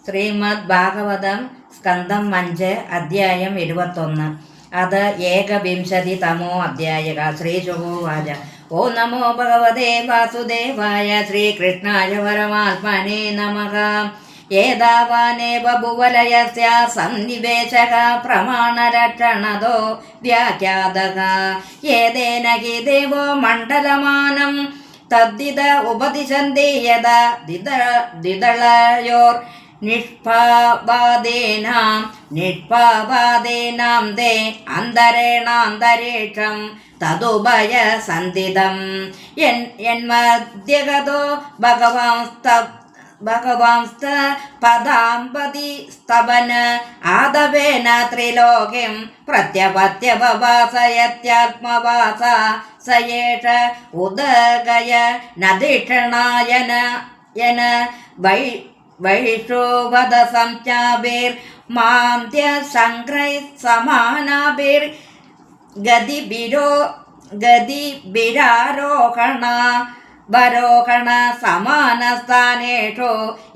ശ്രീമദ് ഭാഗവതം സ്കന്ധം 5 അധ്യായം 21. അത് ഏകവിംശതിതമോ അധ്യായ. ശ്രീശുകോവാച. ഓ നമോ ഭഗവതേ വാസുദേവായ ശ്രീകൃഷ്ണായ പരമാത്മനെ നമഃ. ഏതാവാനേവ ഭുവലയസ്യ സന്നിവേശക പ്രമാണരക്ഷണതോ വ്യാഖ്യാതക ഏതേന ഹി ദേവോ മണ്ഡലമാനം തദ്ദിത ഉപദിശന്തി യഥാ ദിദളയോർ നിഷ്പാവാദേനാം തേ അന്തരേണാന്തരീക്ഷം തതുഭയ സന്ധിതം യന്മദ്യഗതോ ഭഗവാൻസ്ത പദാംപതി സ്തവന ആദവേന ത്രിലോകിം പ്രത്യപത്യവഭാസയത്യാത്മവാസ സയേഷ ഉദഗയ നദീക്ഷണായന വൈഷോവധ സംചാഭിർ മാന്ത്യ സംഗ്രൈ സമാനാഭിർ ഗതിബിരാരോഹണ സമാനസ്ഥാനേഷു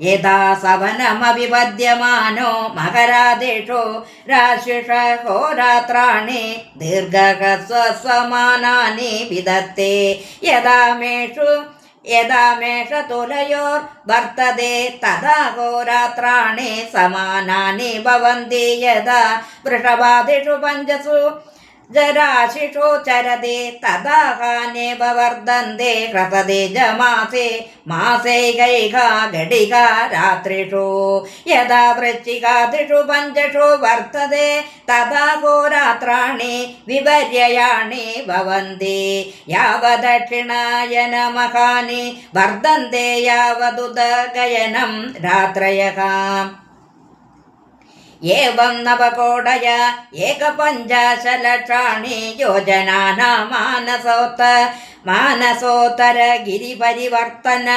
യഥാ സവനമഭിപദ്യമാനോ മകരാദേശു രാശിഷ ഹോരാത്രാണി ദീർഘസമാനാനി വിദത്തെ യഥാമേഷ തുലയോർ വർത്തതെ തഥാ ഹോരാത്രാണി സമാനാനി ഭവന്തി യഥാ വൃഷഭാദിഷു പഞ്ചസു ജരാശിഷോ ചരതി തഥാ ഹാനേവ വർദ്ധന്തെ ഹ്രസതി മാസൈകൈകാ ഘടികാ രാത്രിഷു യഥാ വൃശ്ചികാദിഷു പഞ്ചഷു വർത്തതെ തഥാ ഹോരാത്രാണി വിപര്യാണി ഭവന്തി യാവദക്ഷിണായന മഹാനി വർദ്ധന്തെ യാവദുദഗയനം രാത്രയഃ. ഏവം നവകോടയ ഏകപഞ്ചാശലക്ഷാണി യോജനാനാ മാനസോത്തര ഗിരിപരിവർത്തന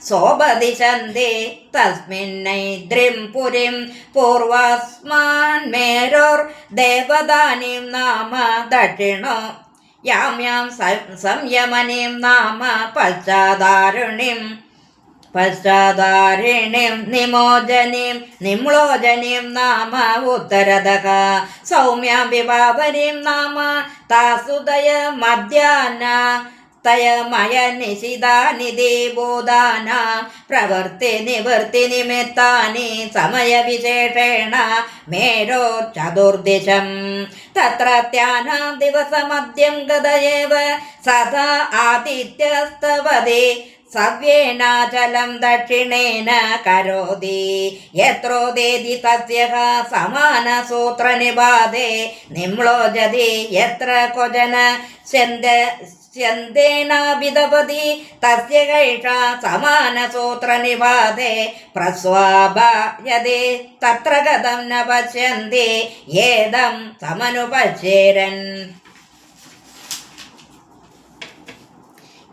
സോപദിശന്തി തസ്മിന്നൈദ്രിം പുരിം പൂർവസ്മാന്മേരോർ ദേവതാനിം നാമ ദക്ഷിണോ യാം സംയമനിം നാമ പശ്ചാദാരിണിം നിമ്ലോജനിം നാമ ഉത്തരദഃ സൗമ്യാം വിഭാവരിം നാമ താസുദയ മധ്യാന തയമയ നിശിതാനിധി ബോധാന പ്രവൃത്തി നിവൃത്തി നിമിത്താനി സമയവിശേഷേണ മേരോ ചതുർദിശം തത്രത്യാനാം ദിവസമദ്യം ഗതയേവ സദാ ആദിത്യസ്തവതി സവ്യേനാചലം ദക്ഷിണേന കരോതി യത്രോദേതി തസ്യഃ സമാനസൂത്രനിപാതേ നിമ്ലോജതി യത്ര ക്വചന സ്യന്തേനാഭിദപതി തസ്യ കൈഷാ സമാനസൂത്രനിപാതേ പ്രസ്വാഭയതി തത്ര ഗതം ന പശ്യന്തി ഏദം സമനുപശ്യേരൻ.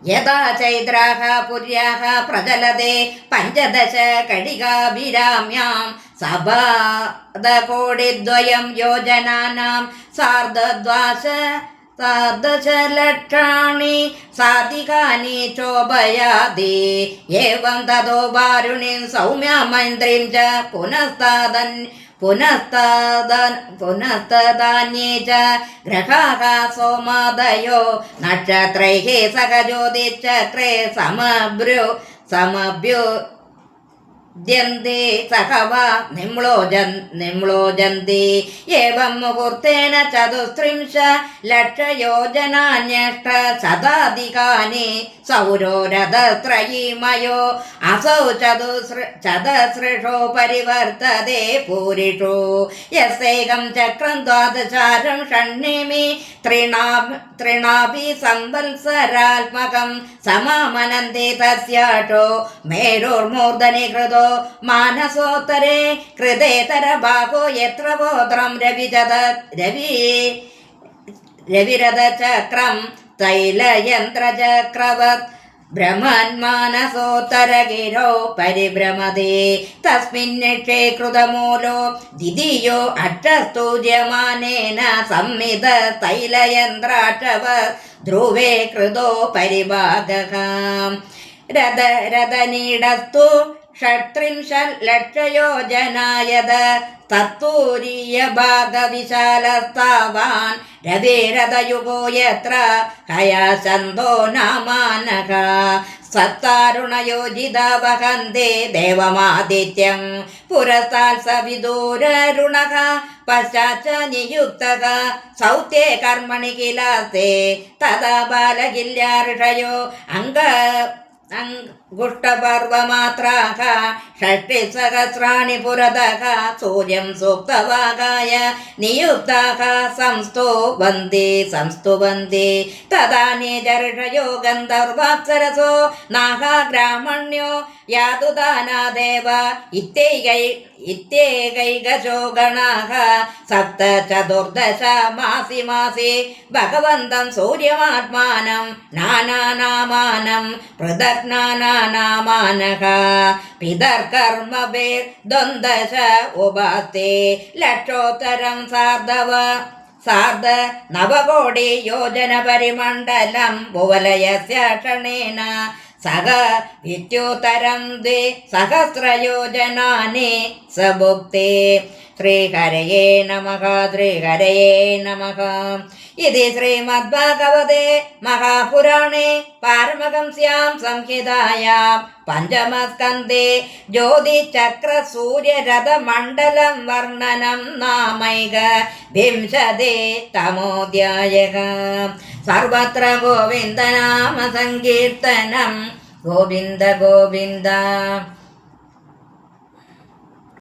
യഥാ ചൈദ്രാഹ പുര്യാഹ പ്രചലതേ പഞ്ചദശ കടികാഭിരാമ്യാം സപാദകോടിദ്വയം യോജനാനാം സാർദ്ധദശലക്ഷാണി സാധികാനി ചോഭയാതി ഏവം തതോ വാരുണിം സൗമ്യമൈന്ദ്രീം ച പുനസ്തദാന്യേ ച ഗ്രഹാഃ സോമാദയോ നക്ഷത്രൈഃ സഹ ജ്യോതിശ്ചക്രേ സമഭ്യുദ്യന്തി സഹവ നിമ്ലോജന്തി ഏവം മുഹൂർത്തേന ചതുസ്ത്രിംശ ലക്ഷയോജനാന്യഷ്ട ശതാധികാനി സൗരോ രഥത്രയീമയോ അസൗ ചതസ്രഷോ പരിവർത്തതേ പൂരിഷു യസ്സൈകം ചക്രം ദ്വാദശാരം ഷണ്ണിമി ത്രിണാഭി സംവത്സരാത്മകം സമാമനന്തി തസ്യാട്ടോ മേരുർമൂർധനി കൃതോ മാനസോത്തരേ കൃതേതര ഭാഗോ യത്ര ഗോത്രം രവിരഥചക്രം തൈലയന്ത്രചക്രവത് ഭ്രമന്മാനസോത്തരഗിരോ പരിഭ്രമതേ തസ്മിന്നിക്ഷേ കൃതമൂലോ ദ്വിതീയോ അക്ഷസ്തൂജ്യമാനേന സംമിത തൈലയന്ത്രാക്ഷവ ധ്രുവേ കൃതോ പരിഭാഗഃ രഥനീടസ്തു षट्त्रिंशल्लक्षयोजनायद तत्तूरीयभागविशालस्तावान् रविरथयुगो यत्र हयासन्तो नामानः सत्तारुणयोजिता वहन्ते देवमादित्यं पुरस्तात् सविदूररुणः पश्चाच्च नियुक्तः सौत्ये कर्मणि किलास्ते तदा बालकिल्या ऋषयो अङ्गुष्ठपर्वमात्राः षष्टिसहस्राणि पुरतः सूर्यं सूक्तवागाय नियुक्ताः संस्तुवन्ति तदानीच ऋषयो गन्धर्वाप्सरसो नागाग्रामण्यो यादुदानादेव इत्येकैकशो गणाः सप्त चतुर्दश मासि भगवन्तं सूर्यमात्मानं नानानामानं पृथक् नानानामानः पितर्कर्मभिर्द्वन्द्वदश उपास्ते लक्षोत्तरं सार्ध नवकोटि योजन परिमण्डलं भुवलयस्य क्षणेन सह विद्युतरं द्विसहस्रयोजनानि स भुक्ते श्रीहरये नमः श्रीहरये नमः इति श्रीमद्भागवते महापुराणे पारमहंस्यां संहितायां पञ्चमस्कन्धे ज्योतिश्चक्रसूर्यरथमण्डलं वर्णनं नामैक विंशते तमोऽध्यायः सर्वत्र गोविन्दनाम संकीर्तनं गोविन्द गोविन्द।